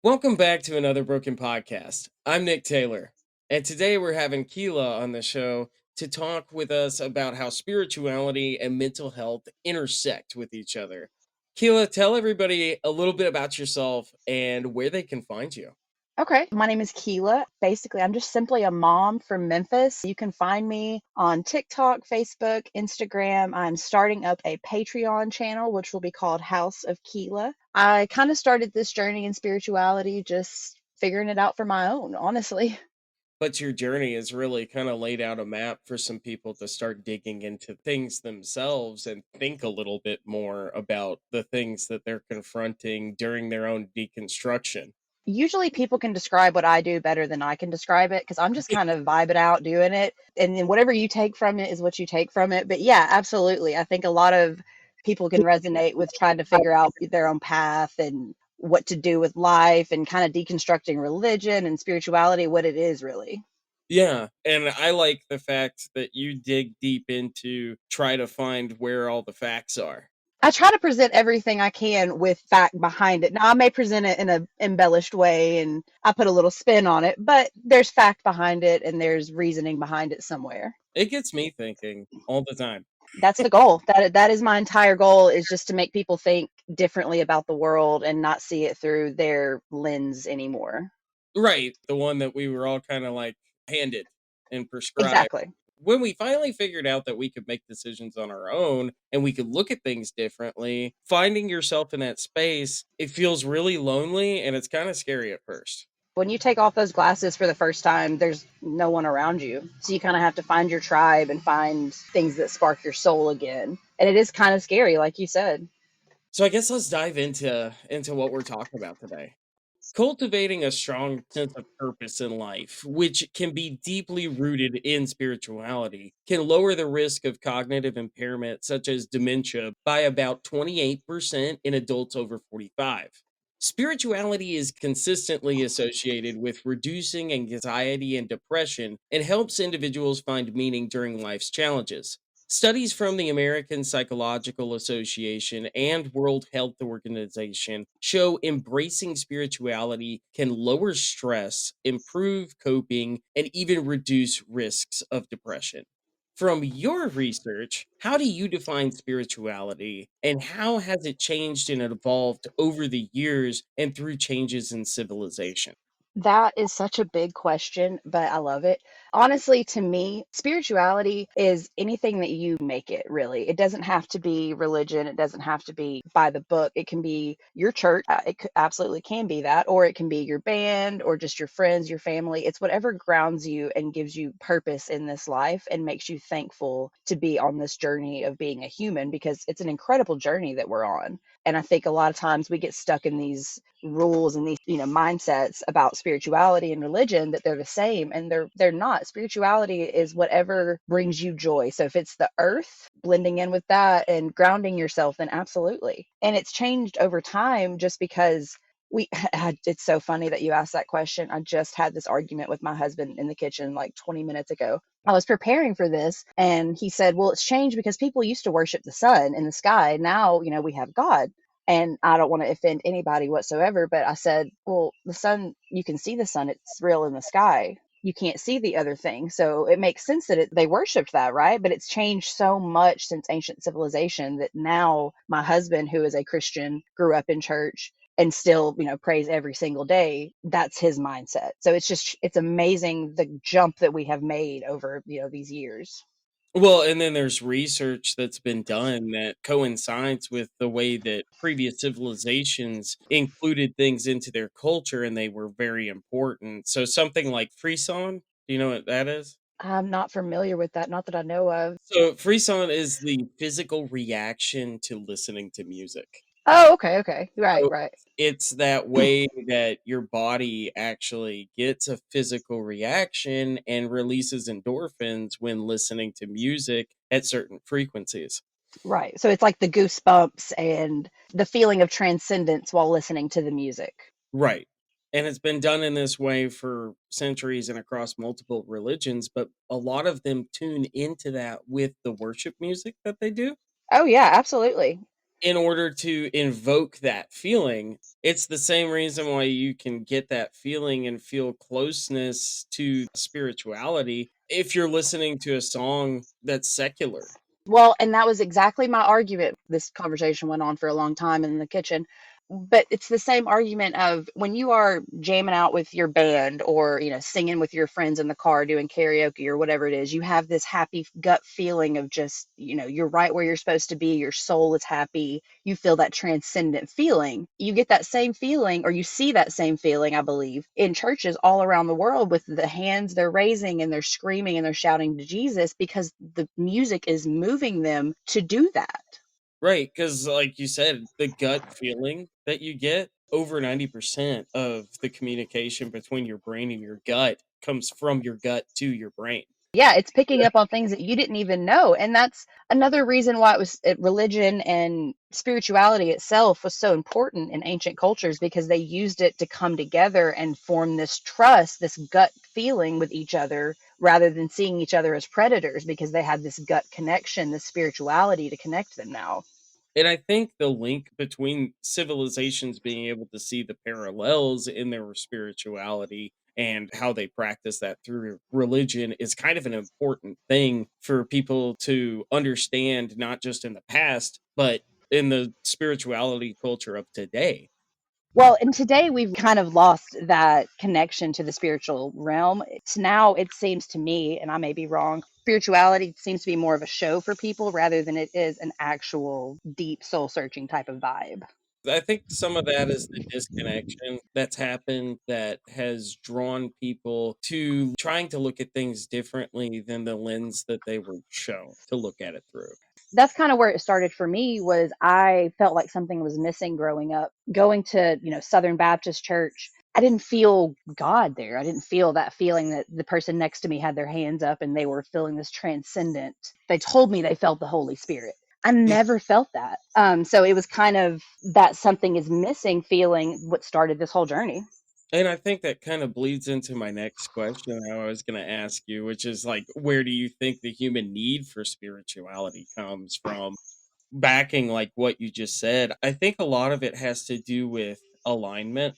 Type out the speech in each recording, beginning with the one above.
Welcome back to another Broken Podcast. I'm Nick Taylor, and today we're having Kela on the show to talk with us about how spirituality and mental health intersect with each other. Kela, tell everybody a little bit about yourself and where they can find you. Okay, my name is Kela. Basically, I'm just simply a mom from Memphis. You can find me on TikTok, Facebook, Instagram. I'm starting up a Patreon channel, which will be called House of Kela. I kind of started this journey in spirituality just figuring it out for my own, honestly. But your journey has really kind of laid out a map for some people to start digging into things themselves and think a little bit more about the things that they're confronting during their own deconstruction. Usually, people can describe what I do better than I can describe it because I'm just kind of vibing out doing it. And then whatever you take from it is what you take from it. But yeah, absolutely. I think a lot of people can resonate with trying to figure out their own path and what to do with life and kind of deconstructing religion and spirituality, what it is really. Yeah, and I like the fact that you dig deep into try to find where all the facts are. I try to present everything I can with fact behind it. Now, I may present it in a embellished way and I put a little spin on it, but there's fact behind it and there's reasoning behind it somewhere. It gets me thinking all the time. That's the goal. That is my entire goal, is just to make people think differently about the world and not see it through their lens anymore. Right, the one that we were all kind of like handed and prescribed. Exactly. When we finally figured out that we could make decisions on our own and we could look at things differently, finding yourself in that space, it feels really lonely and it's kind of scary at first. When you take off those glasses for the first time, there's no one around you. So you kind of have to find your tribe and find things that spark your soul again. And it is kind of scary, like you said. So I guess let's dive into what we're talking about today. Cultivating a strong sense of purpose in life, which can be deeply rooted in spirituality, can lower the risk of cognitive impairment such as dementia by about 28% in adults over 45. Spirituality is consistently associated with reducing anxiety and depression and helps individuals find meaning during life's challenges. Studies from the American Psychological Association and World Health Organization show embracing spirituality can lower stress, improve coping, and even reduce risks of depression. From your research, how do you define spirituality and how has it changed and evolved over the years and through changes in civilization? That is such a big question, but I love it. Honestly, to me, spirituality is anything that you make it, really. It doesn't have to be religion. It doesn't have to be by the book. It can be your church. Absolutely can be that. Or it can be your band or just your friends, your family. It's whatever grounds you and gives you purpose in this life and makes you thankful to be on this journey of being a human, because it's an incredible journey that we're on. And I think a lot of times we get stuck in these rules and these mindsets about spirituality and religion, that they're the same, and they're not. Spirituality is whatever brings you joy. So if it's the earth, blending in with that and grounding yourself, then absolutely. And it's changed over time just because we it's so funny that you asked that question. I just had this argument with my husband in the kitchen like 20 minutes ago. I was preparing for this and he said, well, it's changed because people used to worship the sun in the sky. Now, we have God. And I don't want to offend anybody whatsoever, but I said, well, the sun, you can see the sun, it's real in the sky. You can't see the other thing. So it makes sense that they worshiped that, right? But it's changed so much since ancient civilization that now my husband, who is a Christian, grew up in church and still, prays every single day. That's his mindset. So it's amazing the jump that we have made over, these years. Well, and then there's research that's been done that coincides with the way that previous civilizations included things into their culture and they were very important. So something like frisson, do you know what that is? I'm not familiar with that, not that I know of. So frisson is the physical reaction to listening to music. Oh, okay, okay. Right, So right. it's that way that your body actually gets a physical reaction and releases endorphins when listening to music at certain frequencies. Right. So it's like the goosebumps and the feeling of transcendence while listening to the music. Right. And it's been done in this way for centuries and across multiple religions, but a lot of them tune into that with the worship music that they do. Oh yeah, absolutely. in order to invoke that feeling. It's the same reason why you can get that feeling and feel closeness to spirituality if you're listening to a song that's secular. Well, and that was exactly my argument. This conversation went on for a long time in the kitchen. But it's the same argument of when you are jamming out with your band or, singing with your friends in the car doing karaoke or whatever it is, you have this happy gut feeling of just, you're right where you're supposed to be. Your soul is happy. You feel that transcendent feeling. You get that same feeling, or you see that same feeling, I believe, in churches all around the world with the hands they're raising and they're screaming and they're shouting to Jesus because the music is moving them to do that. Right, because like you said, the gut feeling that you get, over 90% of the communication between your brain and your gut comes from your gut to your brain. Yeah, it's picking up on things that you didn't even know. And that's another reason why religion and spirituality itself was so important in ancient cultures, because they used it to come together and form this trust, this gut feeling with each other, rather than seeing each other as predators, because they had this gut connection, this spirituality to connect them now. And I think the link between civilizations being able to see the parallels in their spirituality and how they practice that through religion is kind of an important thing for people to understand, not just in the past, but in the spirituality culture of today. Well, and today we've kind of lost that connection to the spiritual realm. It's now, it seems to me, and I may be wrong, spirituality seems to be more of a show for people rather than it is an actual deep soul searching type of vibe. I think some of that is the disconnection that's happened that has drawn people to trying to look at things differently than the lens that they were shown to look at it through. That's kind of where it started for me. Was I felt like something was missing growing up, going to, Southern Baptist church. I didn't feel God there. I didn't feel that feeling that the person next to me had their hands up and they were feeling this transcendent. They told me they felt the Holy Spirit. I never felt that. So it was kind of that something is missing feeling what started this whole journey. And I think that kind of bleeds into my next question I was going to ask you, which is like, where do you think the human need for spirituality comes from? Backing like what you just said, I think a lot of it has to do with alignment,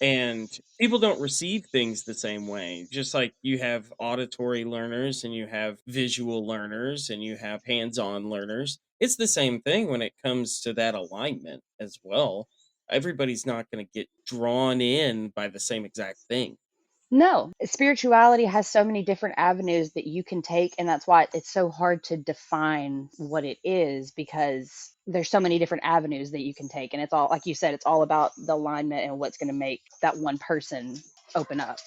and people don't receive things the same way. Just like you have auditory learners and you have visual learners and you have hands-on learners, it's the same thing when it comes to that alignment as well. Everybody's not going to get drawn in by the same exact thing. No, spirituality has so many different avenues that you can take, and that's why it's so hard to define what it is, because there's so many different avenues that you can take, and it's all, like you said, it's all about the alignment and what's going to make that one person open up.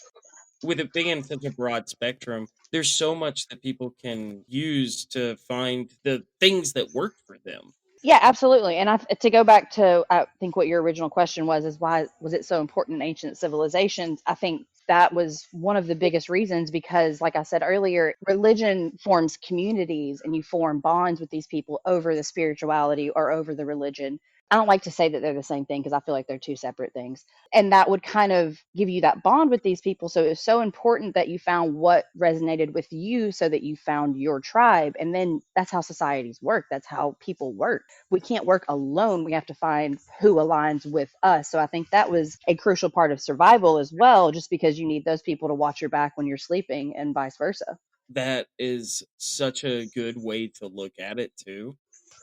With it being such a broad spectrum, there's so much that people can use to find the things that work for them. Yeah, absolutely. And to go back to, I think what your original question was, is why was it so important in ancient civilizations? I think that was one of the biggest reasons, because, like I said earlier, religion forms communities and you form bonds with these people over the spirituality or over the religion. I don't like to say that they're the same thing because I feel like they're two separate things. And that would kind of give you that bond with these people. So it was so important that you found what resonated with you so that you found your tribe. And then that's how societies work. That's how people work. We can't work alone. We have to find who aligns with us. So I think that was a crucial part of survival as well, just because you need those people to watch your back when you're sleeping and vice versa. That is such a good way to look at it too.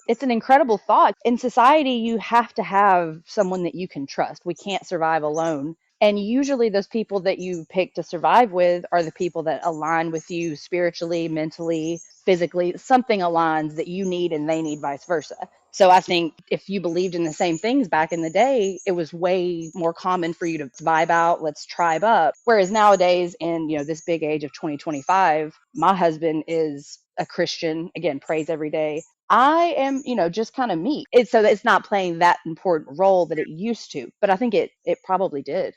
It's an incredible thought. In society, you have to have someone that you can trust. We can't survive alone. And usually, those people that you pick to survive with are the people that align with you spiritually, mentally, physically. Something aligns that you need and they need, vice versa. So I think if you believed in the same things back in the day, it was way more common for you to vibe out, let's tribe up. Whereas nowadays, in this big age of 2025, my husband is a Christian, again, prays every day. I am, just kind of me. So it's not playing that important role that it used to, but I think it probably did.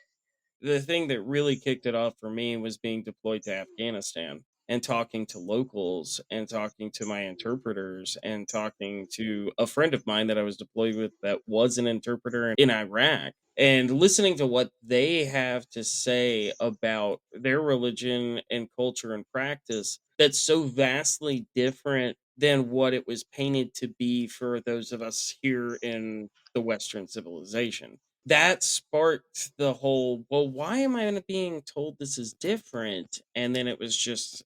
The thing that really kicked it off for me was being deployed to Afghanistan and talking to locals and talking to my interpreters and talking to a friend of mine that I was deployed with that was an interpreter in Iraq, and listening to what they have to say about their religion and culture and practice that's so vastly different than what it was painted to be for those of us here in the Western civilization. That sparked the whole, well, why am I being told this is different? And then it's just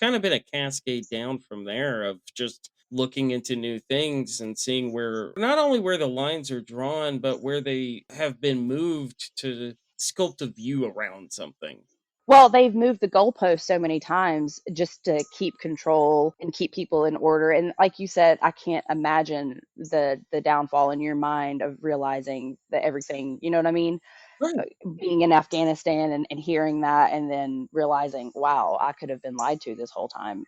kind of been a cascade down from there of just looking into new things and seeing where not only where the lines are drawn, but where they have been moved to sculpt a view around something. Well, they've moved the goalpost so many times just to keep control and keep people in order. And like you said, I can't imagine the downfall in your mind of realizing that everything, you know what I mean? Right. Being in Afghanistan and hearing that and then realizing, wow, I could have been lied to this whole time.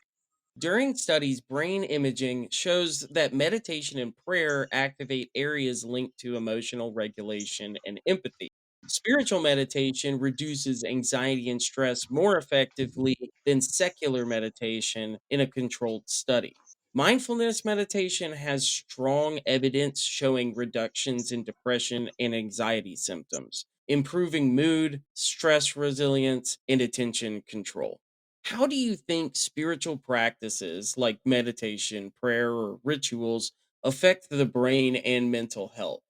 During studies, brain imaging shows that meditation and prayer activate areas linked to emotional regulation and empathy. Spiritual meditation reduces anxiety and stress more effectively than secular meditation in a controlled study. Mindfulness meditation has strong evidence showing reductions in depression and anxiety symptoms, improving mood, stress resilience, and attention control. How do you think spiritual practices like meditation, prayer, or rituals affect the brain and mental health?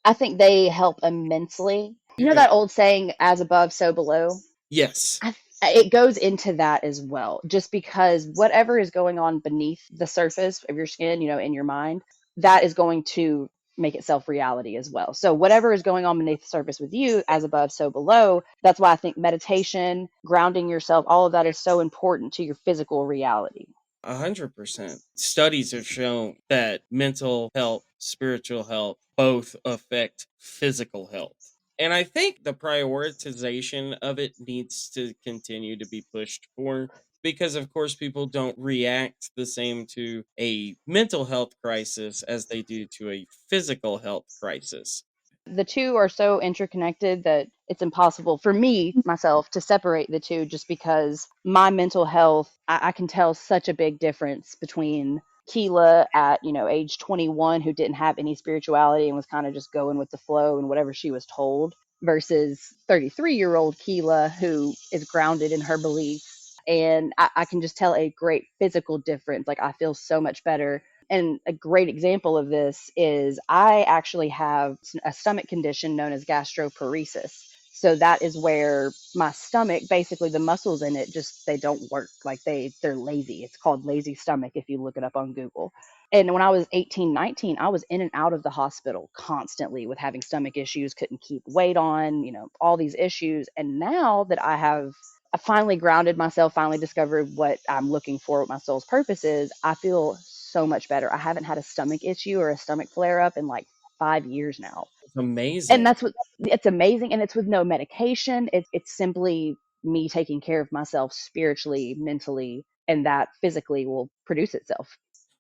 I think they help immensely. You know Okay. that old saying, as above, so below? Yes, I, it goes into that as well, just because whatever is going on beneath the surface of your skin, in your mind, that is going to make itself reality as well. So, whatever is going on beneath the surface with you, as above, so below, that's why I think meditation, grounding yourself, all of that is so important to your physical reality. 100%. Studies have shown that mental health, spiritual health both affect physical health. And I think the prioritization of it needs to continue to be pushed for because, of course, people don't react the same to a mental health crisis as they do to a physical health crisis. The two are so interconnected that it's impossible for me myself to separate the two, just because my mental health, I can tell such a big difference between Kela at age 21, who didn't have any spirituality and was kind of just going with the flow and whatever she was told, versus 33-year-old Kela, who is grounded in her beliefs. And I can just tell a great physical difference. Like, I feel so much better. And a great example of this is I actually have a stomach condition known as gastroparesis. So that is where my stomach, basically the muscles in it, just they don't work. Like, they're lazy. It's called lazy stomach if you look it up on Google. And when I was 18, 19, I was in and out of the hospital constantly with having stomach issues, couldn't keep weight on, all these issues. And now that I finally grounded myself, finally discovered what I'm looking for, what my soul's purpose is, I feel so much better. I haven't had a stomach issue or a stomach flare up in like 5 years now. It's And amazing. that's what it's amazing. And it's with no medication. It's simply me taking care of myself spiritually, mentally, and that physically will produce itself.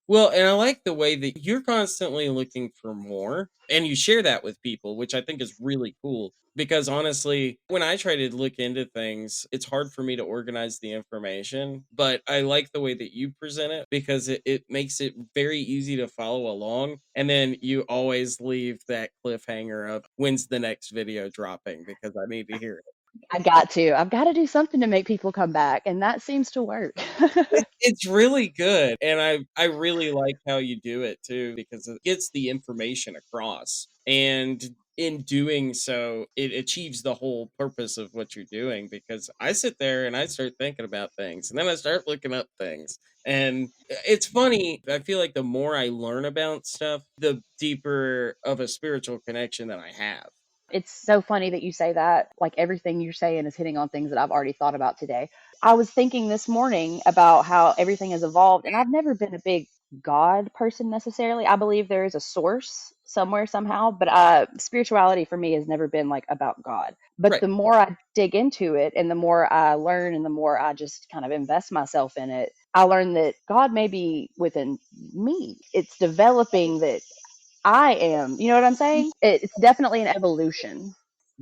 Well, and I like the way that you're constantly looking for more and you share that with people, which I think is really cool. Because honestly, when I try to look into things, it's hard for me to organize the information. But I like the way that you present it because it makes it very easy to follow along. And then you always leave that cliffhanger of when's the next video dropping because I need to hear it. I've got to do something to make people come back. And that seems to work. It's really good, and I really like how you do it too because it gets the information across, and in doing so, it achieves the whole purpose of what you're doing because I sit there and I start thinking about things, and then I start looking up things, and it's funny, I feel like the more I learn about stuff, the deeper of a spiritual connection that I have. It's so funny that you say that. Like, everything you're saying is hitting on things that I've already thought about today. I was thinking this morning about how everything has evolved, and I've never been a big God person necessarily. I believe there is a source somewhere somehow, but spirituality for me has never been like about God. But Right. the more I dig into it, and the more I learn, and the more I just kind of invest myself in it, I learn that God may be within me. It's developing that I am. You know what I'm saying? It's definitely an evolution.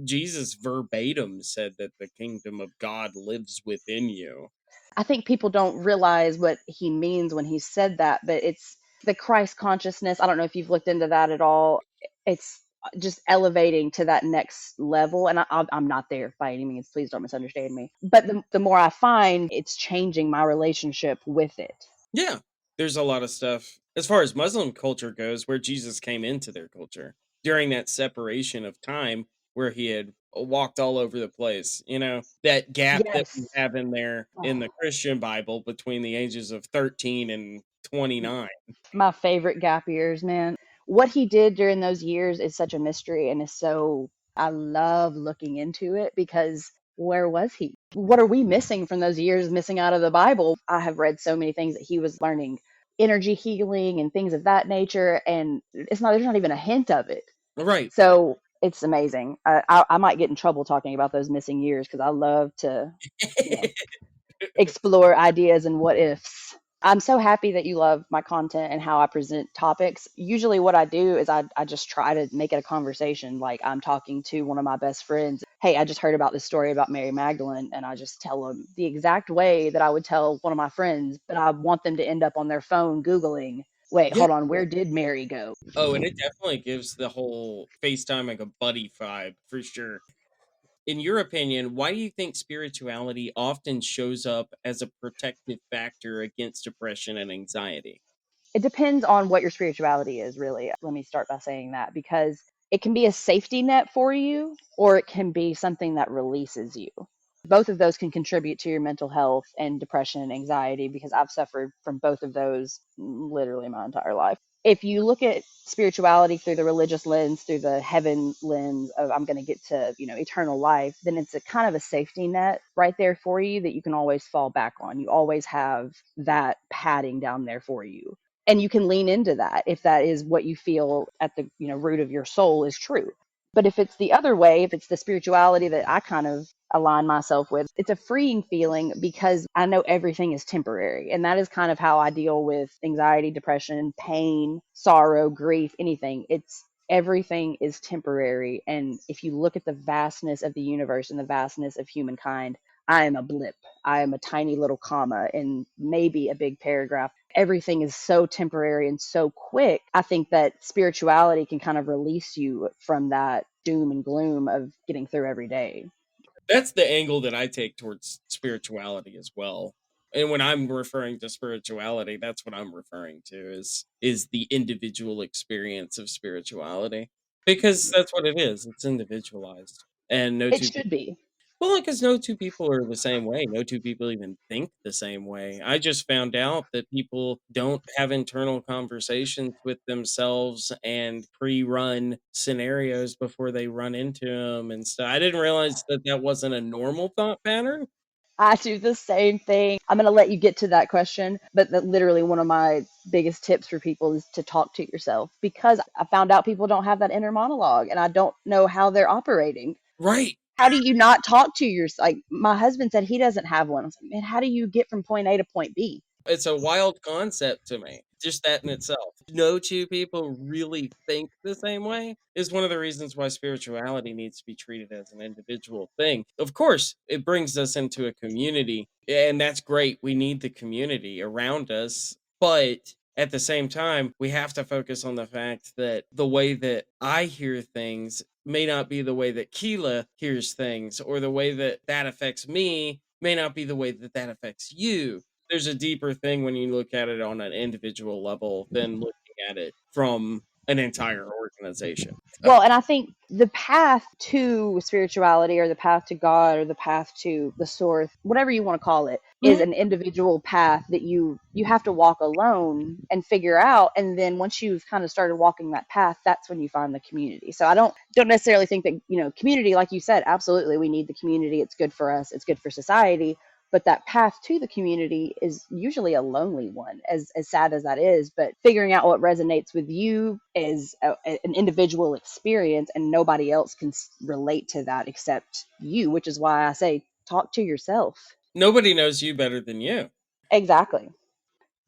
Jesus verbatim said that the kingdom of God lives within you. I think people don't realize what he means when he said that, but it's the Christ consciousness. I don't know if you've looked into that at all. It's just elevating to that next level. And I'm not there by any means. Please don't misunderstand me. But the more I find, it's changing my relationship with it. Yeah. There's a lot of stuff as far as Muslim culture goes where Jesus came into their culture during that separation of time where he had walked all over the place. That gap that we Yes. have in there in the Christian Bible between the ages of 13 and 29. My favorite gap years, man. What he did during those years is such a mystery and is so, I love looking into it because where was he? What are we missing from those years missing out of the Bible? I have read so many things that he was learning energy healing and things of that nature, and there's not even a hint of it. Right. So it's amazing. I might get in trouble talking about those missing years because I love to, you know, explore ideas and what ifs. I'm so happy that you love my content and how I present topics. Usually, what I do is I just try to make it a conversation. Like I'm talking to one of my best friends. Hey, I just heard about this story about Mary Magdalene, and I just tell them the exact way that I would tell one of my friends, but I want them to end up on their phone Googling, wait, Yeah. hold on, where did Mary go? Oh, and it definitely gives the whole FaceTime like a buddy vibe for sure. In your opinion, why do you think spirituality often shows up as a protective factor against depression and anxiety? It depends on what your spirituality is, really. Let me start by saying that because it can be a safety net for you or it can be something that releases you. Both of those can contribute to your mental health and depression and anxiety because I've suffered from both of those literally my entire life. If you look at spirituality through the religious lens, through the heaven lens of I'm going to get to, eternal life, then it's a kind of a safety net right there for you that you can always fall back on. You always have that padding down there for you, and you can lean into that if that is what you feel at the root of your soul is true. But if it's the other way, if it's the spirituality that I kind of align myself with, it's a freeing feeling because I know everything is temporary. And that is kind of how I deal with anxiety, depression, pain, sorrow, grief, anything. It's everything is temporary. And if you look at the vastness of the universe and the vastness of humankind, I am a blip. I am a tiny little comma in maybe a big paragraph. Everything is so temporary and so quick. I think that spirituality can kind of release you from that doom and gloom of getting through every day. That's the angle that I take towards spirituality as well. And when I'm referring to spirituality, that's what I'm referring to is the individual experience of spirituality. Because that's what it is. It's individualized. And no It two should be. Well, because no two people are the same way. No two people even think the same way. I just found out that people don't have internal conversations with themselves and pre-run scenarios before they run into them and stuff. I didn't realize that that wasn't a normal thought pattern. I do the same thing. I'm going to let you get to that question, but that literally one of my biggest tips for people is to talk to yourself because I found out people don't have that inner monologue and I don't know how they're operating. Right. How do you not talk to yourself? Like my husband said he doesn't have one. I was like, man, how do you get from point A to point B? It's a wild concept to me, just that in itself. No two people really think the same way is one of the reasons why spirituality needs to be treated as an individual thing. Of course, it brings us into a community, and that's great. We need the community around us, but at the same time, we have to focus on the fact that the way that I hear things may not be the way that Kela hears things, or the way that that affects me may not be the way that that affects you. There's a deeper thing when you look at it on an individual level than looking at it from an entire organization. Well, and I think the path to spirituality or the path to God or the path to the source, whatever you want to call it, is Mhm. an individual path that you have to walk alone and figure out. And then once you've kind of started walking that path, that's when you find the community. So I don't necessarily think that, community, like you said, absolutely we need the community. It's good for us, it's good for society. But that path to the community is usually a lonely one, as sad as that is. But figuring out what resonates with you is an individual experience, and nobody else can relate to that except you, which is why I say talk to yourself. Nobody knows you better than you. Exactly.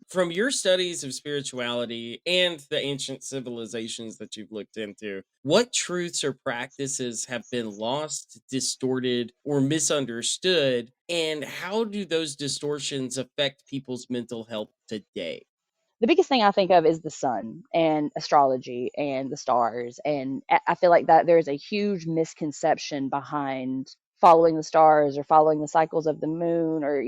From your studies of spirituality and the ancient civilizations that you've looked into, what truths or practices have been lost, distorted, or misunderstood? And how do those distortions affect people's mental health today? The biggest thing I think of is the sun and astrology and the stars. And I feel like that there's a huge misconception behind following the stars or following the cycles of the moon, or,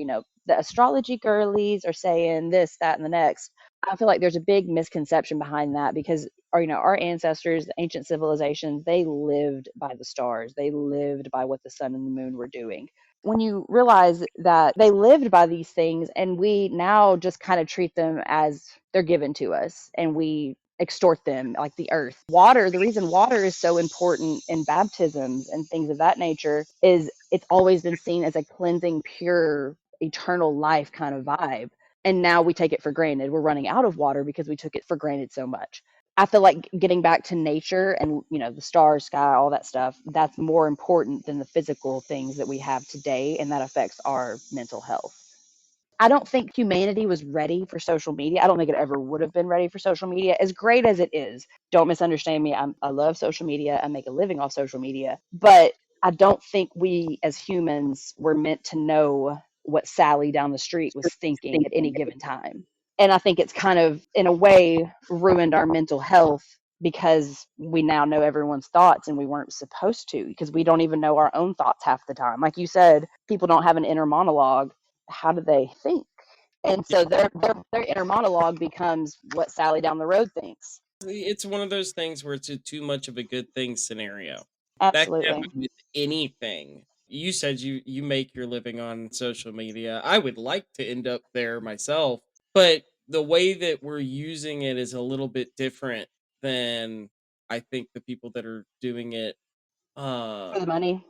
the astrology girlies are saying this, that, and the next. I feel like there's a big misconception behind that because our ancestors, the ancient civilizations, they lived by the stars. They lived by what the sun and the moon were doing. When you realize that they lived by these things and we now just kind of treat them as they're given to us and we extort them like the earth. Water, the reason water is so important in baptisms and things of that nature is it's always been seen as a cleansing, pure, eternal life kind of vibe, and now we take it for granted. We're running out of water because we took it for granted so much. I feel like getting back to nature and the stars, sky, all that stuff, that's more important than the physical things that we have today, and that affects our mental health. I don't think humanity was ready for social media. I don't think it ever would have been ready for social media, as great as it is. Don't misunderstand me. I love social media. I make a living off social media. But I don't think we as humans were meant to know what Sally down the street was thinking at any given time. And I think it's kind of, in a way, ruined our mental health because we now know everyone's thoughts and we weren't supposed to, because we don't even know our own thoughts half the time. Like you said, people don't have an inner monologue. How do they think? And so their inner monologue becomes what Sally down the road thinks. It's one of those things where it's a too much of a good thing scenario. That can Absolutely. happen with anything. You said you make your living on social media. I would like to end up there myself, but the way that we're using it is a little bit different than I think the people that are doing it. For the money.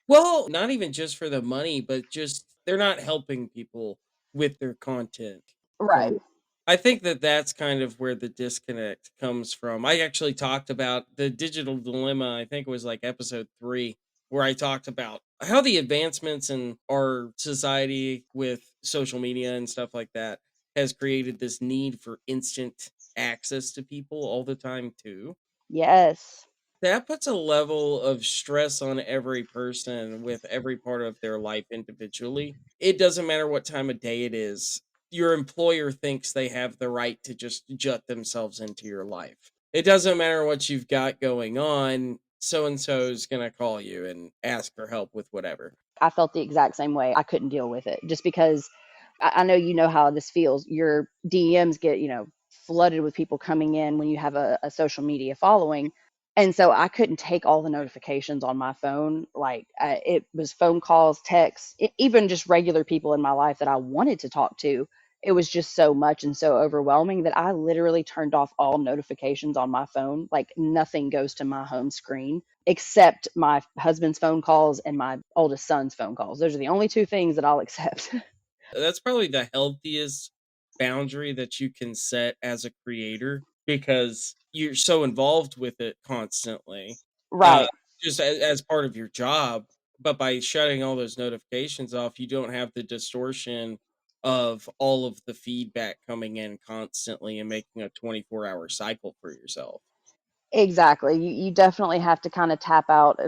Well, not even just for the money, but just they're not helping people with their content Right. from I think that that's kind of where the disconnect comes from. I actually talked about the digital dilemma, I think it was like episode 3, where I talked about how the advancements in our society with social media and stuff like that has created this need for instant access to people all the time too. Yes. That puts a level of stress on every person with every part of their life individually. It doesn't matter what time of day it is. Your employer thinks they have the right to just jut themselves into your life. It doesn't matter what you've got going on. So and so is going to call you and ask for help with whatever. I felt the exact same way. I couldn't deal with it just because I know you know how this feels. Your DMs get, flooded with people coming in when you have a social media following. And so I couldn't take all the notifications on my phone. Like it was phone calls, texts, even just regular people in my life that I wanted to talk to. It was just so much and so overwhelming that I literally turned off all notifications on my phone. Like nothing goes to my home screen except my husband's phone calls and my oldest son's phone calls. Those are the only two things that I'll accept. That's probably the healthiest boundary that you can set as a creator because you're so involved with it constantly, uh, Right. just as part of your job. But by shutting all those notifications off, you don't have the distortion of all of the feedback coming in constantly and making a 24-hour cycle for yourself. Exactly. You definitely have to kind of tap out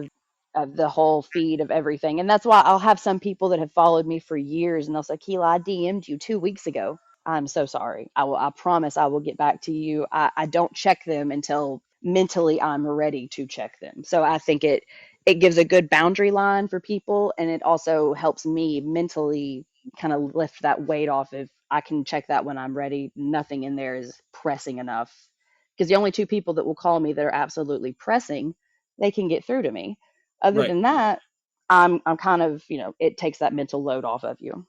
of the whole feed of everything. And that's why I'll have some people that have followed me for years and they'll say, Keela, I DM'd you 2 weeks ago. I'm so sorry. I promise I will get back to you. I don't check them until mentally I'm ready to check them. So I think it gives a good boundary line for people, and it also helps me mentally kind of lift that weight off. If I can check that when I'm ready, nothing in there is pressing enough, because the only two people that will call me that are absolutely pressing, they can get through to me. Other Right. than that, I'm kind of, it takes that mental load off of you.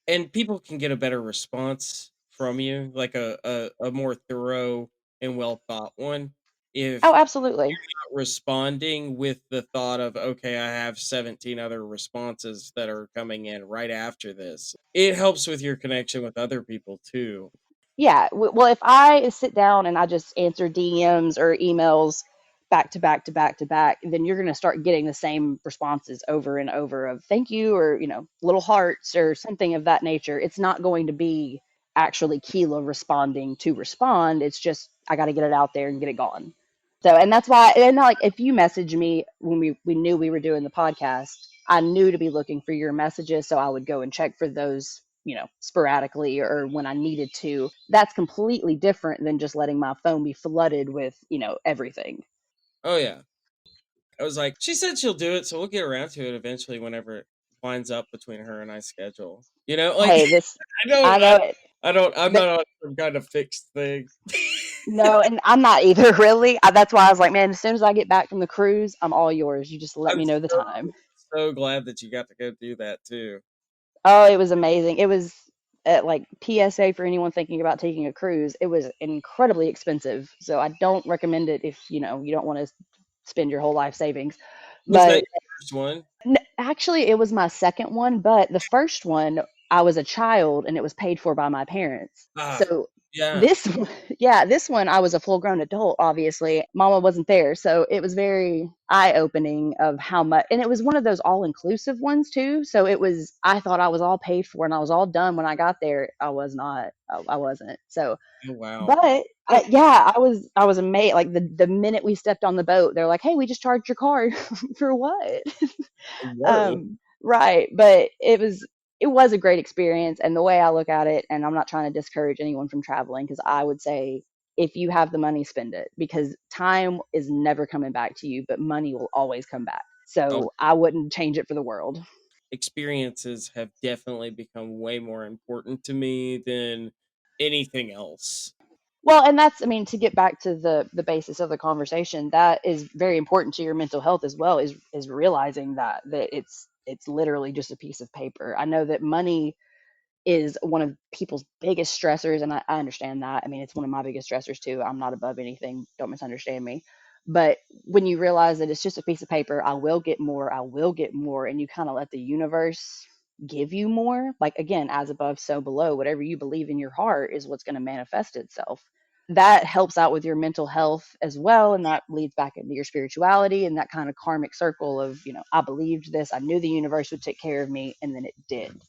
And people can get a better response from you, like a more thorough and well thought one, if Oh, absolutely. responding with the thought of, okay, I have 17 other responses that are coming in right after this. It helps with your connection with other people too. Yeah. Well, if I sit down and I just answer DMs or emails back to back to back to back, then you're going to start getting the same responses over and over of thank you or, little hearts or something of that nature. It's not going to be actually Keela responding to respond. It's just, I got to get it out there and get it gone. So, and that's why, and like if you message me when we knew we were doing the podcast, I knew to be looking for your messages. So I would go and check for those, sporadically or when I needed to. That's completely different than just letting my phone be flooded with, everything. Oh yeah. I was like, she said she'll do it, so we'll get around to it eventually whenever it lines up between her and I schedule. Hey, this, I don't I know it. I'm But not on some kind of fixed thing. no, and I'm not either, really. That's why I was like, man, as soon as I get back from the cruise, I'm all yours. You just let I'm me know the so time. so glad that you got to go do that too. Oh, it was amazing. It was like PSA for anyone thinking about taking a cruise. It was incredibly expensive, so I don't recommend it if you don't want to spend your whole life savings. Was that But your first one? actually, it was my second one. But the first one, I was a child, and it was paid for by my parents. Ah, So yeah. this, yeah, this one, I was a full grown adult. Obviously, Mama wasn't there, so it was very eye opening of how much. And it was one of those all inclusive ones too. So it was. I thought I was all paid for, and I was all done when I got there. I was not. I wasn't. So Oh, wow. but Oh, yeah, I was amazed. Like the minute we stepped on the boat, they're like, "Hey, we just charged your card for what?" whoa. Right, but it was a great experience, and the way I look at it, and I'm not trying to discourage anyone from traveling, because I would say if you have the money, spend it, because time is never coming back to you, but money will always come back. Oh, So I wouldn't change it for the world. experiences have definitely become way more important to me than anything else. Well, and that's, I mean, to get back to the basis of the conversation, that is very important to your mental health as well, is realizing that it's literally just a piece of paper. I know that money is one of people's biggest stressors, and I understand that. I mean, it's one of my biggest stressors too. I'm not above anything, don't misunderstand me. But when you realize that it's just a piece of paper, I will get more, and you kind of let the universe give you more, like again, as above, so below, whatever you believe in your heart is what's going to manifest itself. That helps out with your mental health as well, and that leads back into your spirituality and that kind of karmic circle of, I believed this, I knew the universe would take care of me, and then it did.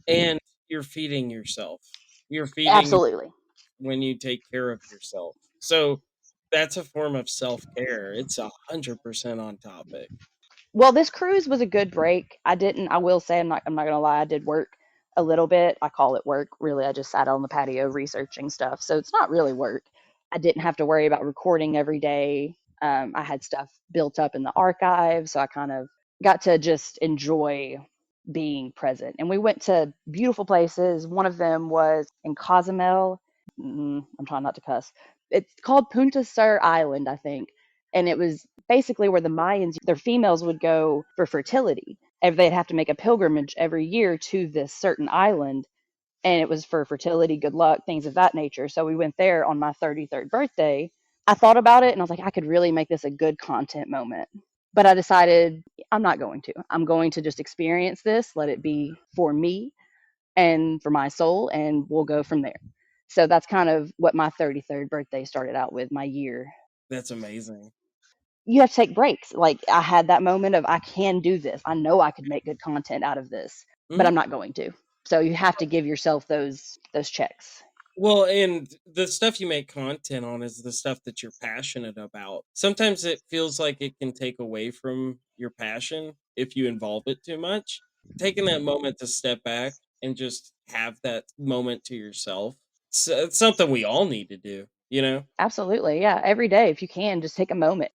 And you're feeding yourself. You're feeding Absolutely. when you take care of yourself. So that's a form of self care. It's 100% on topic. Well, this cruise was a good break. I will say, I'm not gonna lie, I did work a little bit. I call it work. Really, I just sat on the patio researching stuff. So it's not really work. I didn't have to worry about recording every day. I had stuff built up in the archive, so I kind of got to just enjoy being present. And we went to beautiful places. One of them was in Cozumel. I'm trying not to cuss. It's called Punta Sur Island, I think, and it was basically where the Mayans, their females would go for fertility. And they'd have to make a pilgrimage every year to this certain island, and it was for fertility, good luck, things of that nature. So we went there on my 33rd birthday. I thought about it and I was like, I could really make this a good content moment. But I decided I'm not going to. I'm going to just experience this, let it be for me and for my soul, and we'll go from there. So that's kind of what my 33rd birthday started out with, my year. That's amazing. You have to take breaks. Like I had that moment of I can do this. I know I could make good content out of this, but Mhm. I'm not going to. So you have to give yourself those checks. Well, and the stuff you make content on is the stuff that you're passionate about. Sometimes it feels like it can take away from your passion if you involve it too much. Taking that moment to step back and just have that moment to yourself. It's something we all need to do, you know? Absolutely. Yeah, every day if you can just take a moment.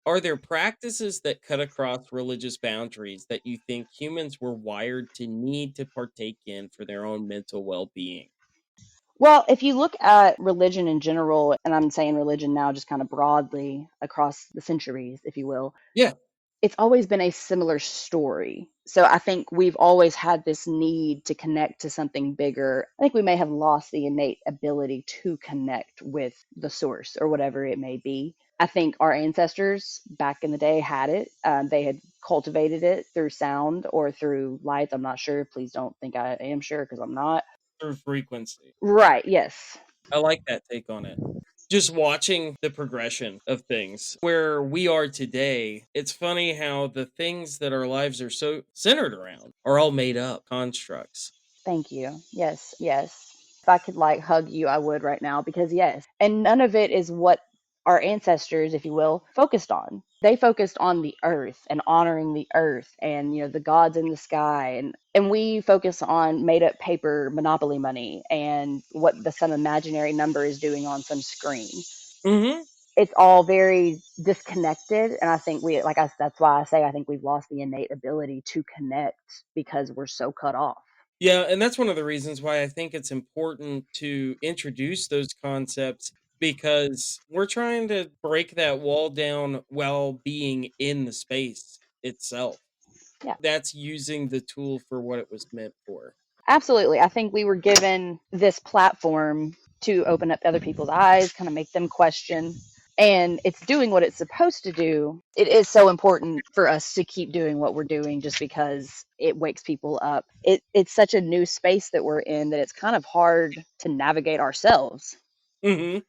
Are there practices that cut across religious boundaries that you think humans were wired to need to partake in for their own mental well being? Well, if you look at religion in general, and I'm saying religion now just kind of broadly across the centuries, if you will, Yeah, it's always been a similar story. So I think we've always had this need to connect to something bigger. I think we may have lost the innate ability to connect with the source or whatever it may be. I think our ancestors back in the day had it. They had cultivated it through sound or through lights. I'm not sure. Please don't think I am sure because I'm not. through frequency. Right. Yes. I like that take on it. Just watching the progression of things where we are today, it's funny how the things that our lives are so centered around are all made up constructs. Thank you. Yes, yes. If I could like hug you, I would right now because yes. And none of it is what our ancestors, if you will, focused on. They focused on the earth and honoring the earth and the gods in the sky, and we focus on made up paper monopoly money and what the some imaginary number is doing on some screen. Hmm. It's all very disconnected, and I think that's why I say I think we've lost the innate ability to connect because we're so cut off. Yeah, and that's one of the reasons why I think it's important to introduce those concepts because we're trying to break that wall down while being in the space itself. Yeah. That's using the tool for what it was meant for. Absolutely. I think we were given this platform to open up other people's eyes, kind of make them question. And it's doing what it's supposed to do. It is so important for us to keep doing what we're doing just because it wakes people up. It's such a new space that we're in that it's kind of hard to navigate ourselves. Mhm.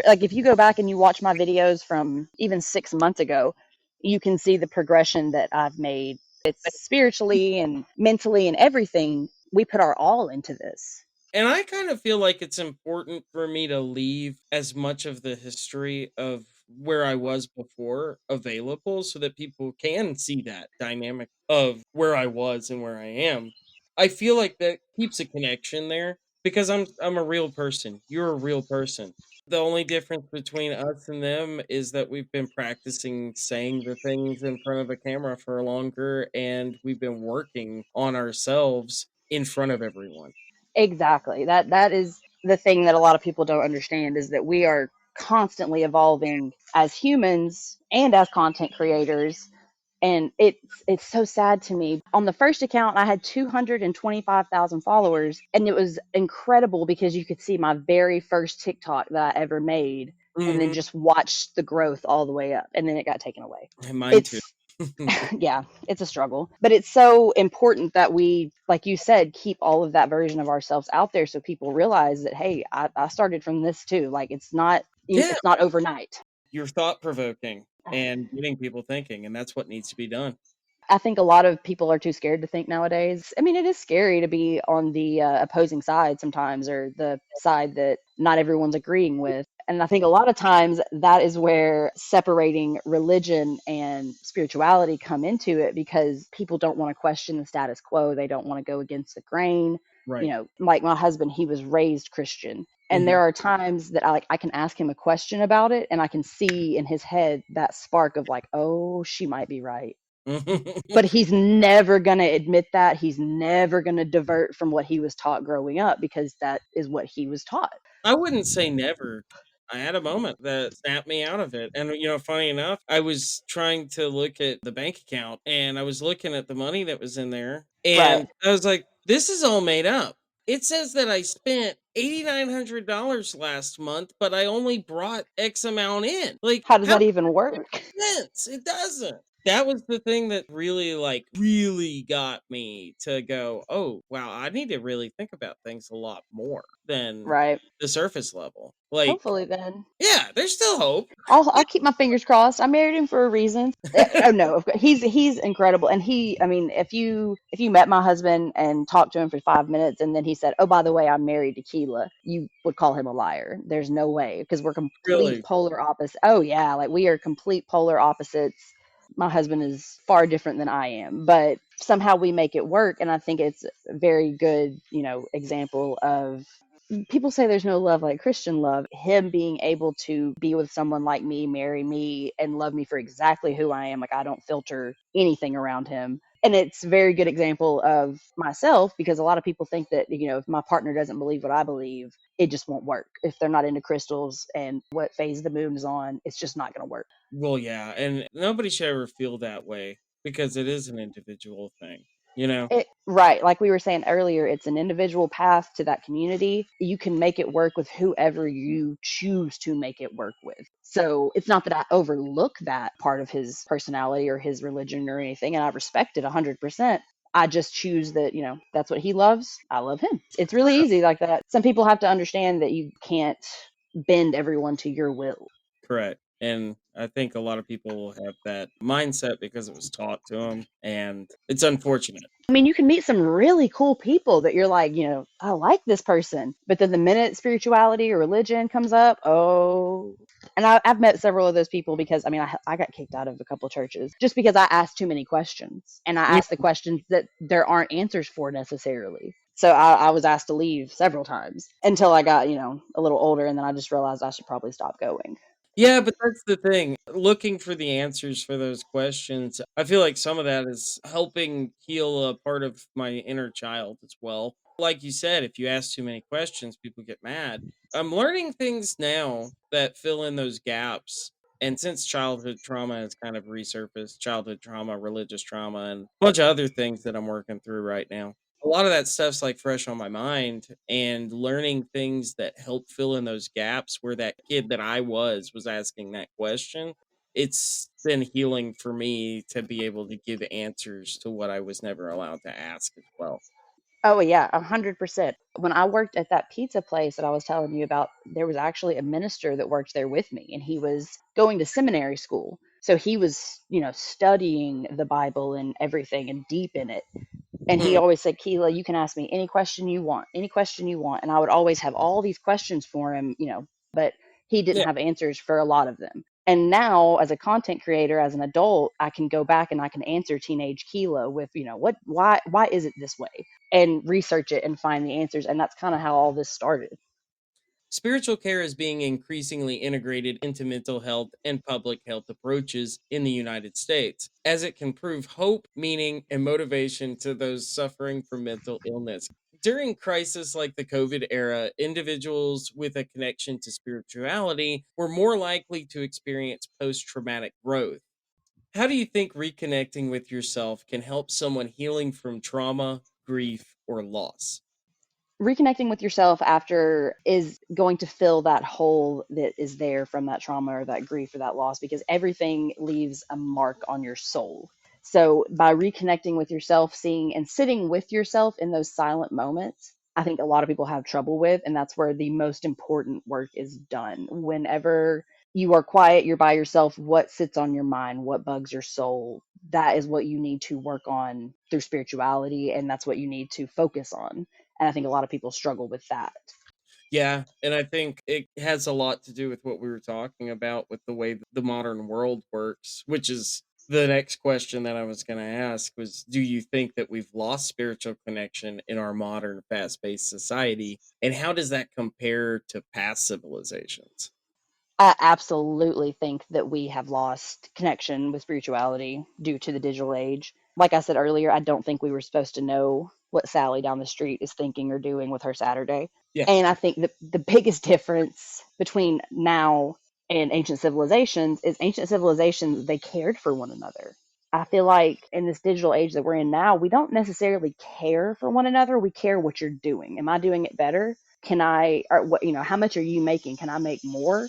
Like if you go back and you watch my videos from even 6 months ago, you can see the progression that I've made. It's spiritually and mentally and everything. We put our all into this. And I kind of feel like it's important for me to leave as much of the history of where I was before available so that people can see that dynamic of where I was and where I am. I feel like that keeps a connection there because I'm a real person. You're a real person. The only difference between us and them is that we've been practicing saying the things in front of a camera for longer and we've been working on ourselves in front of everyone. Exactly. That is the thing that a lot of people don't understand is that we are constantly evolving as humans and as content creators. And it's so sad to me. On the first account, I had 225,000 followers, and it was incredible because you could see my very first TikTok that I ever made, and then Mhm. just watch the growth all the way up, and then it got taken away. And mine too. It's yeah, it's a struggle, but it's so important that we, like you said, keep all of that version of ourselves out there so people realize that hey, I started from this too. Like Yeah, it's not overnight. you're thought provoking and getting people thinking, and that's what needs to be done. I think a lot of people are too scared to think nowadays. I mean, it is scary to be on the opposing side sometimes, or the side that not everyone's agreeing with. And I think a lot of times that is where separating religion and spirituality come into it because people don't want to question the status quo. They don't want to go against the grain. Right. Like my husband, he was raised Christian. And Mhm. there are times that I can ask him a question about it and I can see in his head that spark of like, oh, she might be right, but he's never going to admit that. He's never going to divert from what he was taught growing up because that is what he was taught. I wouldn't say never. I had a moment that snapped me out of it. And, funny enough, I was trying to look at the bank account and I was looking at the money that was in there. Right. And I was like, this is all made up. It says that I spent $8,900 last month, but I only brought X amount in. Like, How does how that even work? sense. It doesn't. That was the thing that really, really got me to go, oh, wow, I need to really think about things a lot more than Right. the surface level. Like, Hopefully then. yeah, there's still hope. I'll keep my fingers crossed. I married him for a reason. Oh no, of course. He's incredible, and I mean, if you met my husband and talked to him for 5 minutes, and then he said, "Oh, by the way, I'm married to Kela," you would call him a liar. There's no way because we're complete Really. polar opposites. Oh yeah, like we are complete polar opposites. My husband is far different than I am, but somehow we make it work, and I think it's a very good, example of people say there's no love like Christian love. Him being able to be with someone like me, marry me, and love me for exactly who I am. Like I don't filter anything around him. And it's a very good example of myself because a lot of people think that, if my partner doesn't believe what I believe, it just won't work. If they're not into crystals and what phase the moon is on, it's just not going to work. Well, yeah. And nobody should ever feel that way because it is an individual thing, you know? Right, like we were saying earlier, it's an individual path to that community. You can make it work with whoever you choose to make it work with. So it's not that I overlook that part of his personality or his religion or anything, and I respect it 100%. I just choose that, that's what he loves. I love him. It's really easy like that. Some people have to understand that you can't bend everyone to your will. Correct. And I think a lot of people have that mindset because it was taught to them. And it's unfortunate. I mean, you can meet some really cool people that you're like, I like this person. But then the minute spirituality or religion comes up, oh. And I've met several of those people because, I mean, I got kicked out of a couple churches just because I asked too many questions. And I asked the questions that there aren't answers for necessarily. So I was asked to leave several times until I got, a little older. And then I just realized I should probably stop going. Yeah, but that's the thing. Looking for the answers for those questions, I feel like some of that is helping heal a part of my inner child as well. Like you said, if you ask too many questions, people get mad. I'm learning things now that fill in those gaps. And since childhood trauma has kind of resurfaced, childhood trauma, religious trauma, and a bunch of other things that I'm working through right now, a lot of that stuff's like fresh on my mind, and learning things that help fill in those gaps where that kid that I was asking that question. It's been healing for me to be able to give answers to what I was never allowed to ask as well. Oh yeah, 100%. When I worked at that pizza place that I was telling you about, there was actually a minister that worked there with me, and he was going to seminary school. So he was, studying the Bible and everything and deep in it. And he Mm, always said, Keela, you can ask me any question you want, any question you want. And I would always have all these questions for him, but he didn't yeah. have answers for a lot of them. And now, as a content creator, as an adult, I can go back and I can answer teenage Keela with, why is it this way? And research it and find the answers. And that's kind of how all this started. Spiritual care is being increasingly integrated into mental health and public health approaches in the United States, as it can prove hope, meaning, and motivation to those suffering from mental illness. During crisis like the COVID era, individuals with a connection to spirituality were more likely to experience post traumatic growth. How do you think reconnecting with yourself can help someone healing from trauma, grief, or loss? Reconnecting with yourself after is going to fill that hole that is there from that trauma or that grief or that loss, because everything leaves a mark on your soul. So by reconnecting with yourself, seeing and sitting with yourself in those silent moments, I think a lot of people have trouble with, and that's where the most important work is done. Whenever you are quiet, you're by yourself, what sits on your mind, what bugs your soul, that is what you need to work on through spirituality, and that's what you need to focus on. And I think a lot of people struggle with that. Yeah, and I think it has a lot to do with what we were talking about with the way that the modern world works, which is the next question that I was going to ask was, do you think that we've lost spiritual connection in our modern fast-paced society, and how does that compare to past civilizations? I absolutely think that we have lost connection with spirituality due to the digital age. Like I said earlier, I don't think we were supposed to know what Sally down the street is thinking or doing with her Saturday. Yeah, And I think that the biggest difference between now and ancient civilizations is ancient civilizations, they cared for one another. I feel like in this digital age that we're in now, we don't necessarily care for one another. We care what you're doing. Am I doing it better? Can I, or what, how much are you making? Can I make more?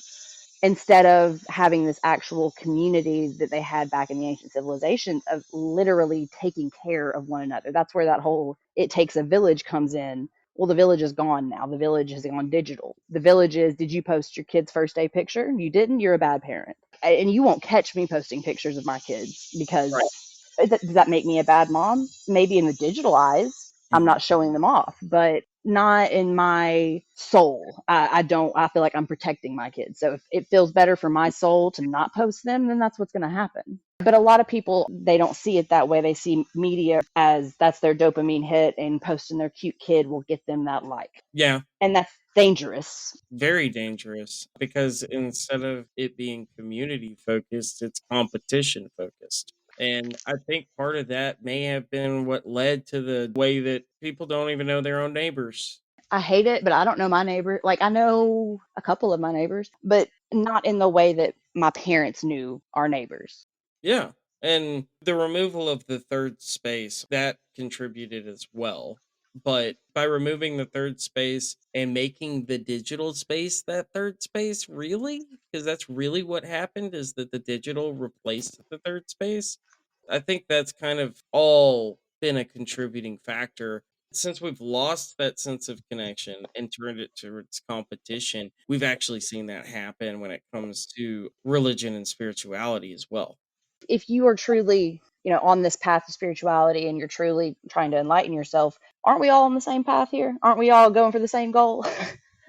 Instead of having this actual community that they had back in the ancient civilization of literally taking care of one another. That's where that whole it takes a village comes in. Well, the village is gone now. The village has gone digital. The village is, did you post your kid's first day picture? You didn't, you're a bad parent. And you won't catch me posting pictures of my kids because right. does that make me a bad mom? Maybe in the digital eyes, I'm Mhm. not showing them off, but not in my soul. I don't, I feel like I'm protecting my kids. So if it feels better for my soul to not post them, then that's what's going to happen. But a lot of people, they don't see it that way. They see media as that's their dopamine hit, and posting their cute kid will get them that like. Yeah, And that's dangerous. very dangerous because instead of it being community focused, it's competition focused. And I think part of that may have been what led to the way that people don't even know their own neighbors. I hate it, but I don't know my neighbor. Like I know a couple of my neighbors, but not in the way that my parents knew our neighbors. Yeah. And the removal of the third space that contributed as well. But by removing the third space and making the digital space that third space, really? Because that's really what happened is that the digital replaced the third space. I think that's kind of all been a contributing factor. Since we've lost that sense of connection and turned it towards competition, we've actually seen that happen when it comes to religion and spirituality as well. If you are truly, on this path of spirituality and you're truly trying to enlighten yourself, aren't we all on the same path here? Aren't we all going for the same goal?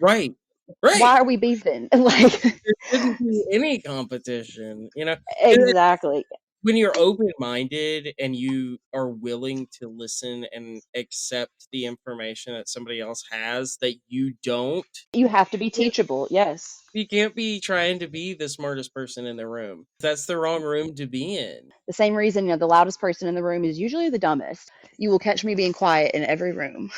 Right. Why Right. are we beefing? Like There shouldn't be any competition, you know? And exactly. When you're open-minded and you are willing to listen and accept the information that somebody else has that you don't, You have to be you teachable. Yes. you can't be trying to be the smartest person in the room. That's the wrong room to be in. The same reason, the loudest person in the room is usually the dumbest. You will catch me being quiet in every room.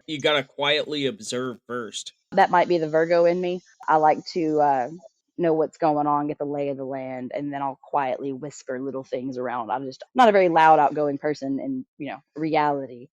You gotta quietly observe first. That might be the Virgo in me. I like to know what's going on, get the lay of the land, and then I'll quietly whisper little things around. I'm just not a very loud, outgoing person in, reality.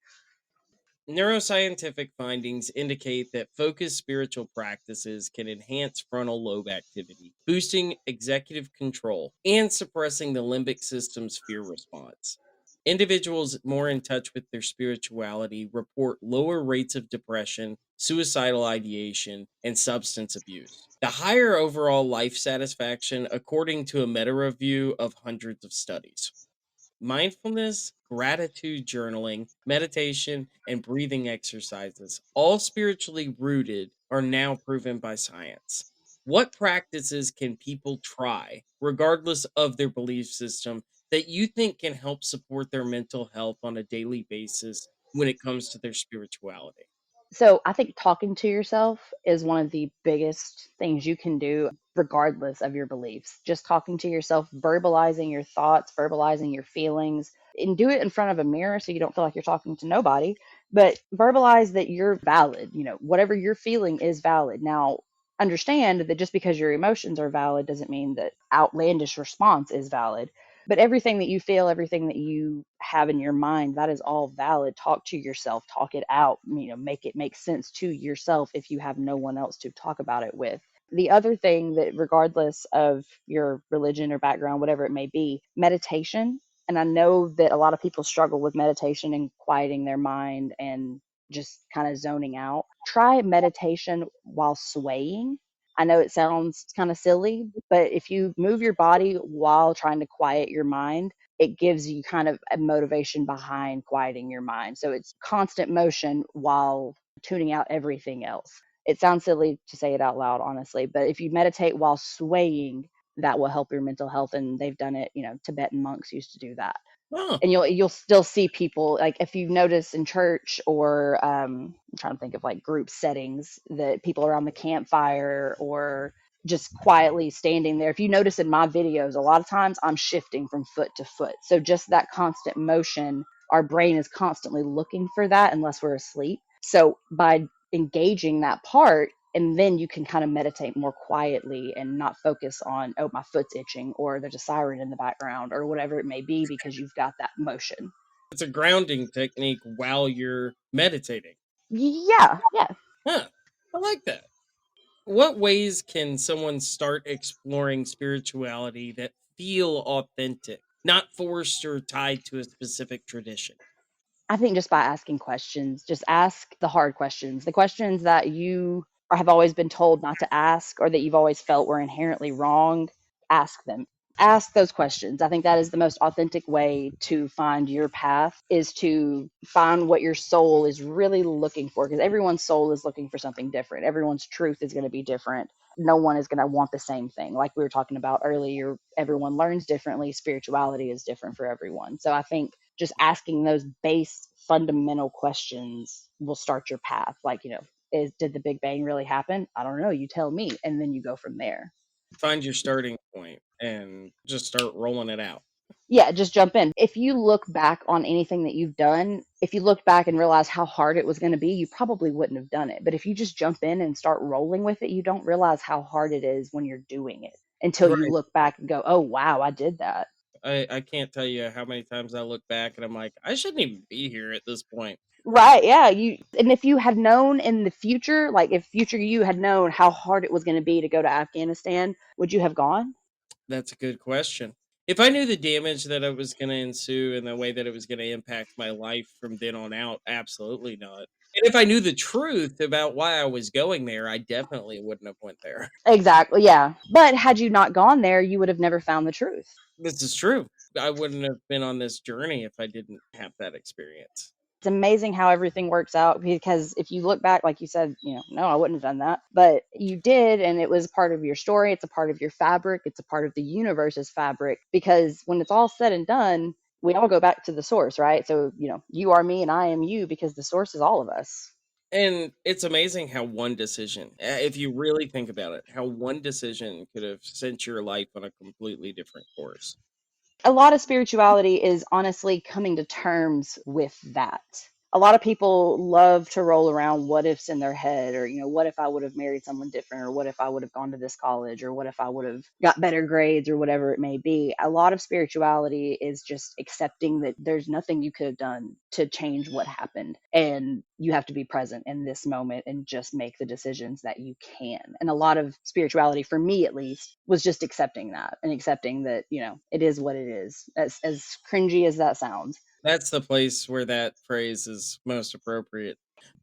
Neuroscientific findings indicate that focused spiritual practices can enhance frontal lobe activity, boosting executive control and suppressing the limbic system's fear response. Individuals more in touch with their spirituality report lower rates of depression, suicidal ideation, and substance abuse. The higher overall life satisfaction, according to a meta review of hundreds of studies. Mindfulness, gratitude journaling, meditation, and breathing exercises, all spiritually rooted, are now proven by science. What practices can people try, regardless of their belief system, that you think can help support their mental health on a daily basis when it comes to their spirituality? So I think talking to yourself is one of the biggest things you can do, regardless of your beliefs. Just talking to yourself, verbalizing your thoughts, verbalizing your feelings, and do it in front of a mirror so you don't feel like you're talking to nobody. But verbalize that you're valid. Whatever you're feeling is valid. Now, understand that just because your emotions are valid doesn't mean that outlandish response is valid. But everything that you feel, everything that you have in your mind, that is all valid. Talk to yourself, talk it out, make it make sense to yourself if you have no one else to talk about it with. The other thing that, regardless of your religion or background, whatever it may be, meditation. And I know that a lot of people struggle with meditation and quieting their mind and just kind of zoning out. Try meditation while swaying. I know it sounds kind of silly, but if you move your body while trying to quiet your mind, it gives you kind of a motivation behind quieting your mind. So it's constant motion while tuning out everything else. It sounds silly to say it out loud, honestly, but if you meditate while swaying, that will help your mental health. And they've done it, Tibetan monks used to do that. Huh. And you'll still see people, like if you notice in church or I'm trying to think of like group settings, that people around the campfire or just quietly standing there. If you notice in my videos, a lot of times I'm shifting from foot to foot. So just that constant motion, our brain is constantly looking for that unless we're asleep. So by engaging that part, and then you can kind of meditate more quietly and not focus on, oh, my foot's itching or there's a siren in the background or whatever it may be, because you've got that motion. It's a grounding technique while you're meditating. Yeah, yeah. Huh. I like that. What ways can someone start exploring spirituality that feel authentic, not forced or tied to a specific tradition? I think just by asking questions, just ask the hard questions, the questions that you or have always been told not to ask or that you've always felt were inherently wrong. Ask them. Ask those questions. I think that is the most authentic way to find your path, is to find what your soul is really looking for, because everyone's soul is looking for something different. Everyone's truth is going to be different. No one is going to want the same thing. Like we were talking about earlier, everyone learns differently. Spirituality is different for everyone. So I think just asking those base fundamental questions will start your path. Like, did the Big Bang really happen? I don't know. You tell me. And then you go from there. Find your starting point and just start rolling it out. Yeah, just jump in. If you look back on anything that you've done, if you look back and realize how hard it was going to be, you probably wouldn't have done it. But if you just jump in and start rolling with it, you don't realize how hard it is when you're doing it until you Right. look back and go, oh, wow, I did that. I can't tell you how many times I look back and I'm like, I shouldn't even be here at this point. Right, yeah, and if you had known in the future, like if future you had known how hard it was going to be to go to Afghanistan, would you have gone? That's a good question. If I knew the damage that it was going to ensue and the way that it was going to impact my life from then on out, absolutely not. And if I knew the truth about why I was going there, I definitely wouldn't have went there. Exactly, yeah. But had you not gone there, you would have never found the truth. This is true. I wouldn't have been on this journey if I didn't have that experience. It's amazing how everything works out because if you look back, like you said, no, I wouldn't have done that. But you did, and it was part of your story. It's a part of your fabric. It's a part of the universe's fabric because when it's all said and done, we all go back to the source, right? So, you are me and I am you because the source is all of us. And it's amazing how one decision, if you really think about it, how one decision could have sent your life on a completely different course. A lot of spirituality is honestly coming to terms with that. A lot of people love to roll around what ifs in their head, or, what if I would have married someone different, or what if I would have gone to this college, or what if I would have got better grades, or whatever it may be. A lot of spirituality is just accepting that there's nothing you could have done to change what happened. And you have to be present in this moment and just make the decisions that you can. And a lot of spirituality, for me at least, was just accepting that and accepting that, it is what it is, as cringy as that sounds. That's the place where that phrase is most appropriate.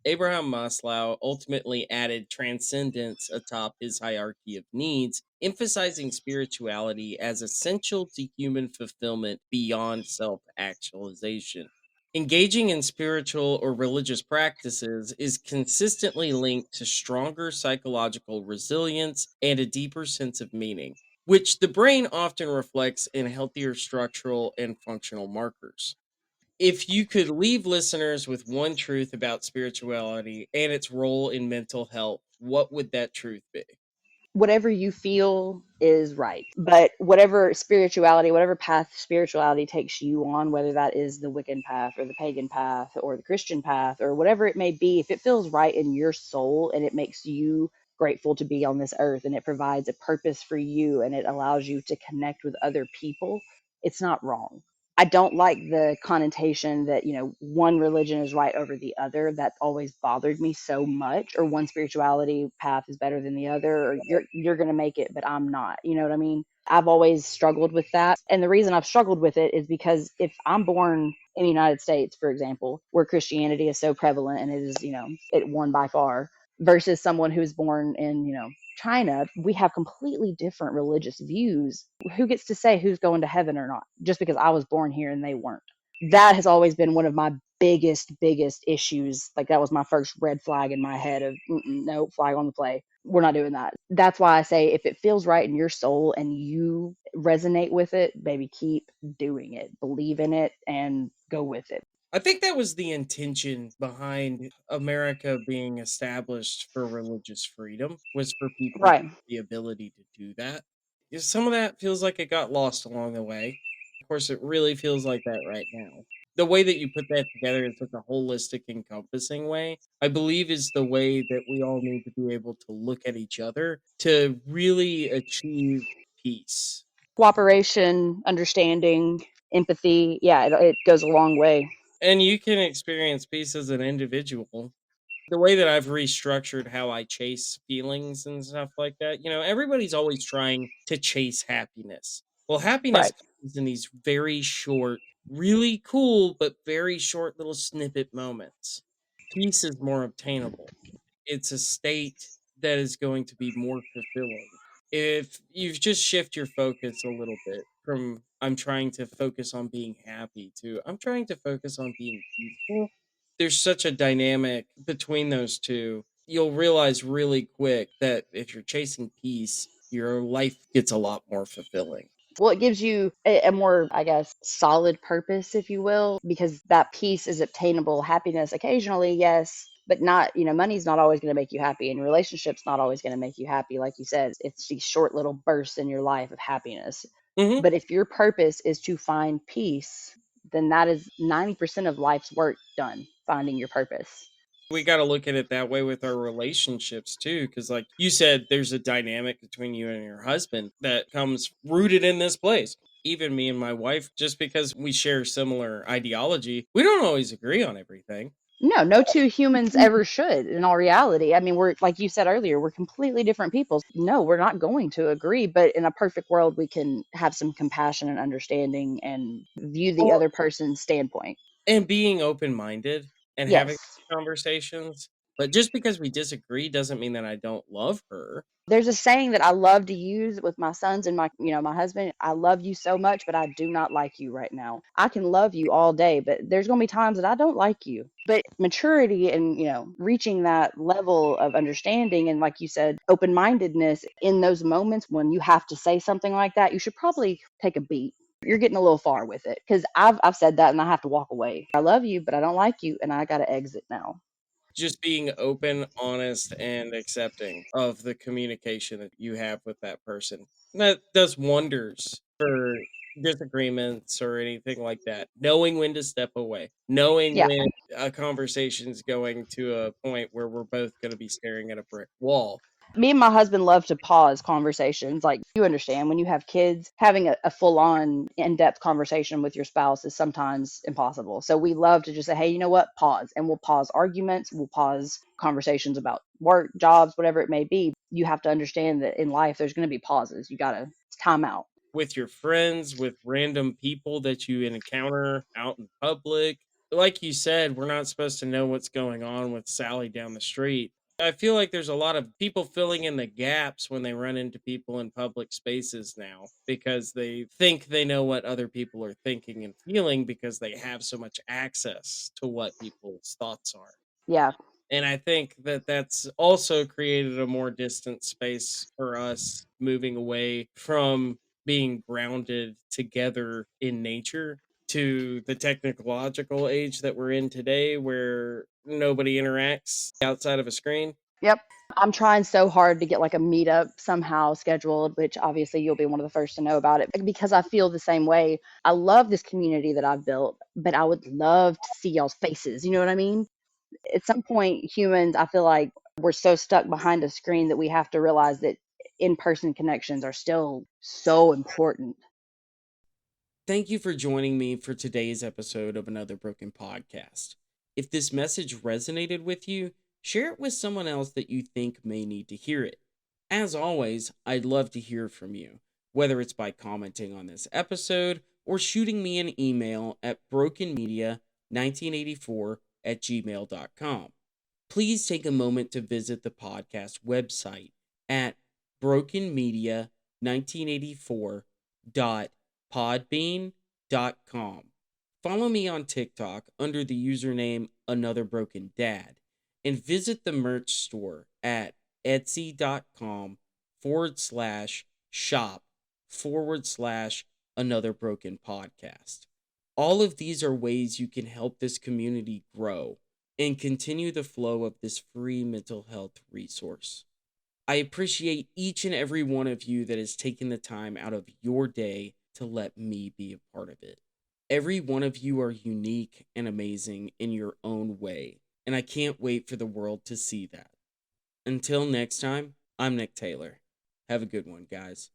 Abraham Maslow ultimately added transcendence atop his hierarchy of needs, emphasizing spirituality as essential to human fulfillment beyond self actualization. Engaging in spiritual or religious practices is consistently linked to stronger psychological resilience and a deeper sense of meaning, which the brain often reflects in healthier structural and functional markers. If you could leave listeners with one truth about spirituality and its role in mental health, what would that truth be? Whatever you feel is right. But whatever path spirituality takes you on, whether that is the Wiccan path or the pagan path or the Christian path or whatever it may be, if it feels right in your soul and it makes you grateful to be on this earth and it provides a purpose for you and it allows you to connect with other people, it's not wrong. I don't like the connotation that, one religion is right over the other. That always bothered me so much. Or one spirituality path is better than the other, or you're gonna make it, but I'm not. You know what I mean? I've always struggled with that. And the reason I've struggled with it is because if I'm born in the United States, for example, where Christianity is so prevalent and it is, it won by far, versus someone who's born in, China, we have completely different religious views. Who gets to say who's going to heaven or not just because I was born here and they weren't? That has always been one of my biggest issues. Like that was my first red flag in my head of no, flag on the play. We're not doing that. That's why I say if it feels right in your soul and you resonate with it, baby, keep doing it. Believe in it and go with it. I think that was the intention behind America being established for religious freedom, was for people to Right. have the ability to do that. Yeah, some of that feels like it got lost along the way. Of course, it really feels like that right now. The way that you put that together in such a holistic, encompassing way, I believe is the way that we all need to be able to look at each other to really achieve peace. Cooperation, understanding, empathy. Yeah, it goes a long way. And you can experience peace as an individual. The way that I've restructured how I chase feelings and stuff like that, everybody's always trying to chase happiness. Well, happiness Right. comes in these very short, really cool, but very short little snippet moments. Peace is more obtainable. It's a state that is going to be more fulfilling. If you just shift your focus a little bit from I'm trying to focus on being happy to I'm trying to focus on being peaceful, there's such a dynamic between those two. You'll realize really quick that if you're chasing peace, your life gets a lot more fulfilling. Well, it gives you a more, I guess, solid purpose, if you will, because that peace is obtainable. Happiness occasionally, yes, but not, money's not always going to make you happy, and relationships not always going to make you happy. Like you said, it's these short little bursts in your life of happiness. Hmm. But if your purpose is to find peace, then that is 90% of life's work done, finding your purpose. We got to look at it that way with our relationships too, because like you said, there's a dynamic between you and your husband that comes rooted in this place. Even me and my wife, just because we share similar ideology, we don't always agree on everything. No, no two humans ever should in all reality. I mean, we're, like you said earlier, we're completely different people. No, we're not going to agree, but in a perfect world, we can have some compassion and understanding and view the Well, other person's standpoint. and being open minded and having Yes. conversations. But just because we disagree doesn't mean that I don't love her. There's a saying that I love to use with my sons and my husband. I love you so much, but I do not like you right now. I can love you all day, but there's going to be times that I don't like you. But maturity and, reaching that level of understanding and, like you said, open-mindedness in those moments when you have to say something like that, you should probably take a beat. You're getting a little far with it because I've said that and I have to walk away. I love you, but I don't like you, and I got to exit now. Just being open, honest, and accepting of the communication that you have with that person. That does wonders for disagreements or anything like that. Knowing when to step away, knowing Yeah. when a conversation's going to a point where we're both going to be staring at a brick wall. Me and my husband love to pause conversations. Like, you understand, when you have kids, having a full on, in depth conversation with your spouse is sometimes impossible. So we love to just say, hey, you know what? Pause. And we'll pause arguments, we'll pause conversations about work, jobs, whatever it may be. You have to understand that in life, there's going to be pauses. You got to time out. With your friends, with random people that you encounter out in public. Like you said, we're not supposed to know what's going on with Sally down the street. I feel like there's a lot of people filling in the gaps when they run into people in public spaces now because they think they know what other people are thinking and feeling because they have so much access to what people's thoughts are. Yeah. And I think that that's also created a more distant space for us moving away from being grounded together in nature to the technological age that we're in today where nobody interacts outside of a screen. Yep. I'm trying so hard to get like a meetup somehow scheduled, which obviously you'll be one of the first to know about it because I feel the same way. I love this community that I've built, but I would love to see y'all's faces. You know what I mean? At some point, humans, I feel like we're so stuck behind a screen that we have to realize that in person connections are still so important. Thank you for joining me for today's episode of Another Broken Podcast. If this message resonated with you, share it with someone else that you think may need to hear it. As always, I'd love to hear from you, whether it's by commenting on this episode or shooting me an email at brokenmedia1984@gmail.com. Please take a moment to visit the podcast website at brokenmedia1984.podbean.com. Follow me on TikTok under the username Another Broken Dad and visit the merch store at etsy.com/shop// Another Broken Podcast. All of these are ways you can help this community grow and continue the flow of this free mental health resource. I appreciate each and every one of you that has taken the time out of your day to let me be a part of it. Every one of you are unique and amazing in your own way, and I can't wait for the world to see that. Until next time, I'm Nick Taylor. Have a good one, guys.